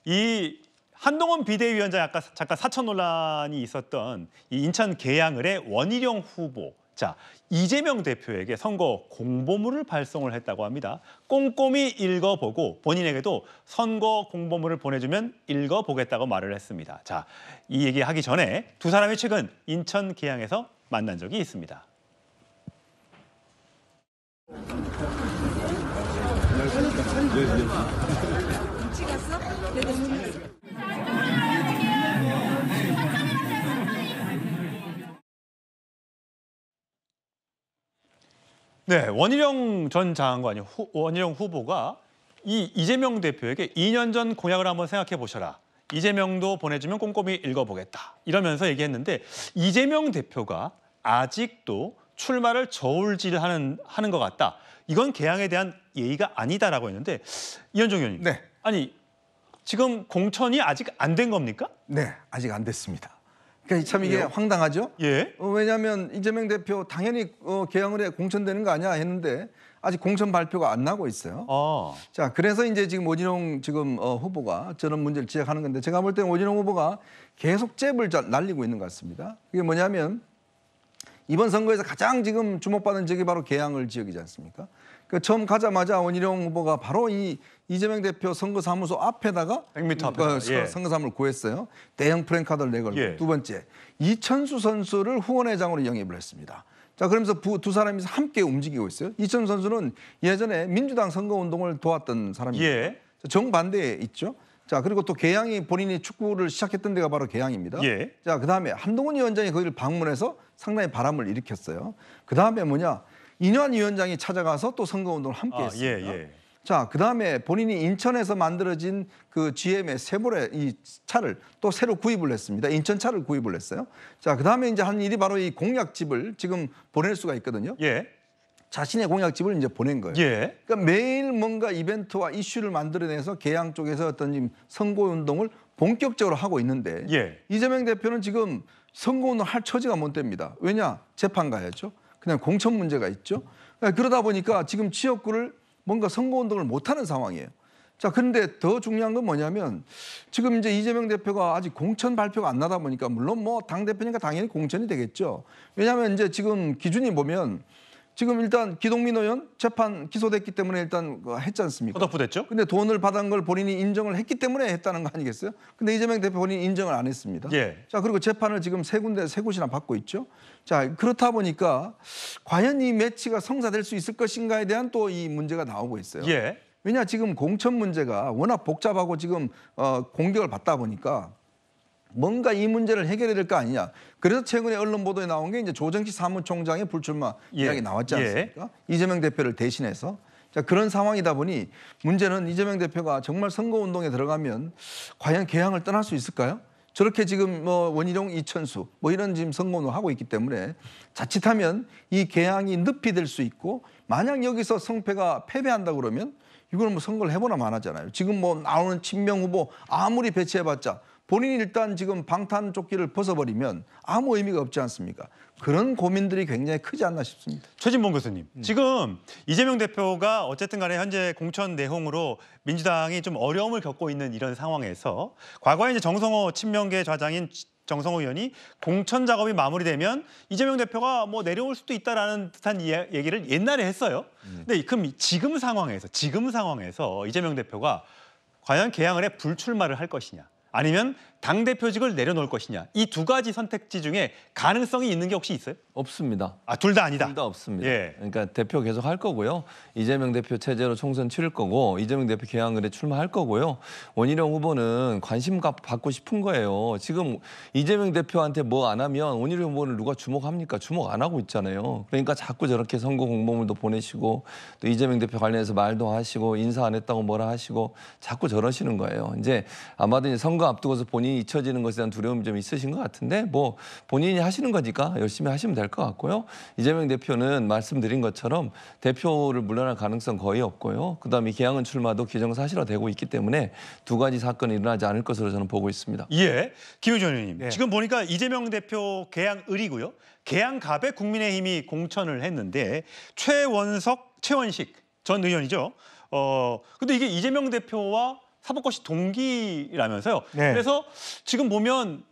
이 한동훈 비대위원장 아까 잠깐 사천 논란이 있었던 이 인천 계양을의 원희룡 후보. 자, 이재명 대표에게 선거 공보물을 발송을 했다고 합니다. 꼼꼼히 읽어보고 본인에게도 선거 공보물을 보내주면 읽어보겠다고 말을 했습니다. 자, 이 얘기하기 전에 두 사람이 최근 인천 계양에서 만난 적이 있습니다. 네, 원희룡 전 장관이 원희룡 후보가 이 이재명 대표에게 2년 전 공약을 한번 생각해 보셔라. 이재명도 보내주면 꼼꼼히 읽어보겠다. 이러면서 얘기했는데 이재명 대표가 아직도 출마를 저울질하는 것 같다. 이건 개항에 대한 예의가 아니다라고 했는데 이현종 의원님. 네. 아니 지금 공천이 아직 안 된 겁니까? 네, 아직 안 됐습니다. 그러니까 참 이게 황당하죠. 예. 왜냐하면 이재명 대표 당연히 개항을에 공천되는 거 아니야 했는데 아직 공천 발표가 안 나고 있어요. 자, 그래서 이제 지금 원희룡 후보가 저런 문제를 지적하는 건데 제가 볼 때는 원희룡 후보가 계속 잽을 날리고 있는 것 같습니다. 그게 뭐냐면 이번 선거에서 가장 지금 주목받은 지역이 바로 계양을 지역이지 않습니까? 그 처음 가자마자 원희룡 후보가 바로 이 이재명 대표 선거사무소 앞에다가 100m 앞에다가 선거사무를 구했어요. 대형 프랭카드를 내걸고. 예. 두 번째, 이천수 선수를 후원회장으로 영입을 했습니다. 자, 그러면서 두 사람이 함께 움직이고 있어요. 이천수 선수는 예전에 민주당 선거운동을 도왔던 사람입니다. 예. 정반대에 있죠. 자, 그리고 또 계양이 본인이 축구를 시작했던 데가 바로 계양입니다. 예. 자, 그다음에 한동훈 위원장이 거기를 방문해서 상당히 바람을 일으켰어요. 그다음에 뭐냐? 인환 위원장이 찾아가서 또 선거운동을 함께 했습니다. 예. 자, 그다음에 본인이 인천에서 만들어진 그 GM의 세보레 이 차를 또 새로 구입을 했습니다. 인천 차를 구입을 했어요. 자, 그다음에 이제 한 일이 바로 이 공약집을 지금 보낼 수가 있거든요. 예. 자신의 공약집을 이제 보낸 거예요. 예. 그러니까 매일 뭔가 이벤트와 이슈를 만들어내서 계양 쪽에서 어떤 선거운동을 본격적으로 하고 있는데 이재명 대표는 지금 선거운동 할 처지가 못 됩니다. 왜냐? 재판 가야죠. 그냥 공천 문제가 있죠. 그러다 보니까 지금 지역구를 뭔가 선거운동을 못하는 상황이에요. 자, 그런데 더 중요한 건 뭐냐면 지금 이제 이재명 대표가 아직 공천 발표가 안 나다 보니까 물론 뭐 당대표니까 당연히 공천이 되겠죠. 왜냐하면 이제 지금 기준이 보면 지금 일단 기동민 의원 재판 기소됐기 때문에 일단 했지 않습니까? 허덕부됐죠. 근데 돈을 받은 걸 본인이 인정을 했기 때문에 했다는 거 아니겠어요? 근데 이재명 대표 본인이 인정을 안 했습니다. 예. 자, 그리고 재판을 지금 세 곳이나 받고 있죠. 자, 그렇다 보니까 과연 이 매치가 성사될 수 있을 것인가에 대한 또 이 문제가 나오고 있어요. 예. 왜냐, 지금 공천 문제가 워낙 복잡하고 지금 공격을 받다 보니까 뭔가 이 문제를 해결해야 될 거 아니냐. 그래서 최근에 언론 보도에 나온 게 이제 조정치 사무총장의 불출마 이야기 나왔지 않습니까? 이재명 대표를 대신해서. 자, 그런 상황이다 보니 문제는 이재명 대표가 정말 선거운동에 들어가면 과연 계양을 떠날 수 있을까요? 저렇게 지금 뭐 원희룡, 이천수 뭐 이런 지금 선거운동을 하고 있기 때문에 자칫하면 이 계양이 늪이 될 수 있고 만약 여기서 성패가 패배한다 그러면 이거는 뭐 선거를 해보나 마나잖아요. 지금 뭐 나오는 친명 후보 아무리 배치해봤자 본인이 일단 지금 방탄조끼를 벗어버리면 아무 의미가 없지 않습니까? 그런 고민들이 굉장히 크지 않나 싶습니다. 최진봉 교수님, 지금 이재명 대표가 어쨌든 간에 현재 공천 내홍으로 민주당이 좀 어려움을 겪고 있는 이런 상황에서 과거에 이제 정성호 친명계 좌장인 정성호 의원이 공천 작업이 마무리되면 이재명 대표가 뭐 내려올 수도 있다라는 듯한 얘기를 옛날에 했어요. 근데 그럼 지금 상황에서 이재명 대표가 과연 계양을에 불출마를 할 것이냐? 아니면 당대표직을 내려놓을 것이냐. 이 두 가지 선택지 중에 가능성이 있는 게 혹시 있어요? 없습니다. 아, 둘 다 아니다? 둘 다 없습니다. 예. 그러니까 대표 계속 할 거고요. 이재명 대표 체제로 총선 치를 거고 이재명 대표 계양을에 출마할 거고요. 원희룡 후보는 관심 받고 싶은 거예요. 지금 이재명 대표한테 뭐 안 하면 원희룡 후보를 누가 주목합니까? 주목 안 하고 있잖아요. 그러니까 자꾸 저렇게 선거 공보물도 보내시고 또 이재명 대표 관련해서 말도 하시고 인사 안 했다고 뭐라 하시고 자꾸 저러시는 거예요. 이제 아마도 이제 선거 앞두고서 본인이 잊혀지는 것에 대한 두려움이 좀 있으신 것 같은데 뭐 본인이 하시는 거니까 열심히 하시면 될 것 같고요. 이재명 대표는 말씀드린 것처럼 대표를 물러날 가능성 거의 없고요. 그다음에 계양은 출마도 기정사실화되고 있기 때문에 두 가지 사건이 일어나지 않을 것으로 저는 보고 있습니다. 예, 김효준 의원님. 네. 지금 보니까 이재명 대표 계양을이고요. 계양갑에 국민의힘이 공천을 했는데 최원식 전 의원이죠. 근데 이게 이재명 대표와 사법고시 동기라면서요. 네. 그래서 지금 보면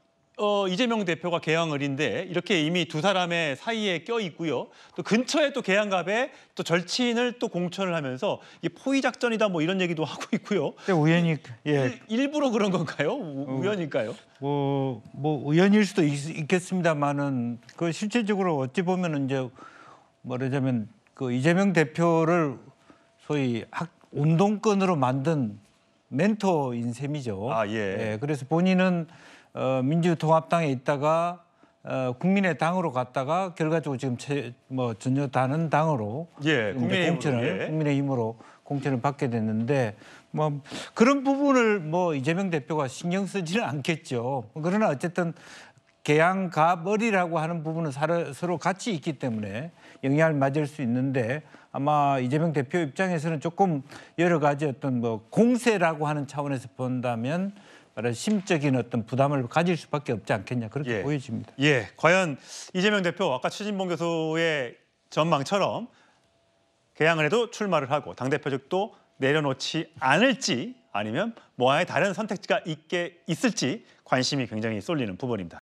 이재명 대표가 개항을인데 이렇게 이미 두 사람의 사이에 껴 있고요. 또 근처에 또 개항갑에 또 절친을 또 공천을 하면서 이게 포위 작전이다 뭐 이런 얘기도 하고 있고요. 근데 우연히 예. 일부러 그런 건가요? 우연일까요? 뭐 우연일 수도 있겠습니다만은 그 실질적으로 어찌 보면은 이제 말하자면 그 이재명 대표를 소위 운동권으로 만든 멘토인 셈이죠. 아, 예. 그래서 본인은 민주통합당에 있다가 국민의당으로 갔다가 결과적으로 지금 전혀 다른 당으로 예, 국민의힘으로 공천을 받게 됐는데 뭐 그런 부분을 뭐 이재명 대표가 신경 쓰지는 않겠죠. 그러나 어쨌든 개항갑을이라고 하는 부분은 서로 같이 있기 때문에 영향을 맞을 수 있는데 아마 이재명 대표 입장에서는 조금 여러 가지 어떤 뭐 공세라고 하는 차원에서 본다면 심적인 어떤 부담을 가질 수밖에 없지 않겠냐 그렇게 예. 보여집니다. 예, 과연 이재명 대표 아까 최진봉 교수의 전망처럼 개항을 해도 출마를 하고 당대표직도 내려놓지 않을지 아니면 뭐 하나의 다른 선택지가 있을지 관심이 굉장히 쏠리는 부분입니다.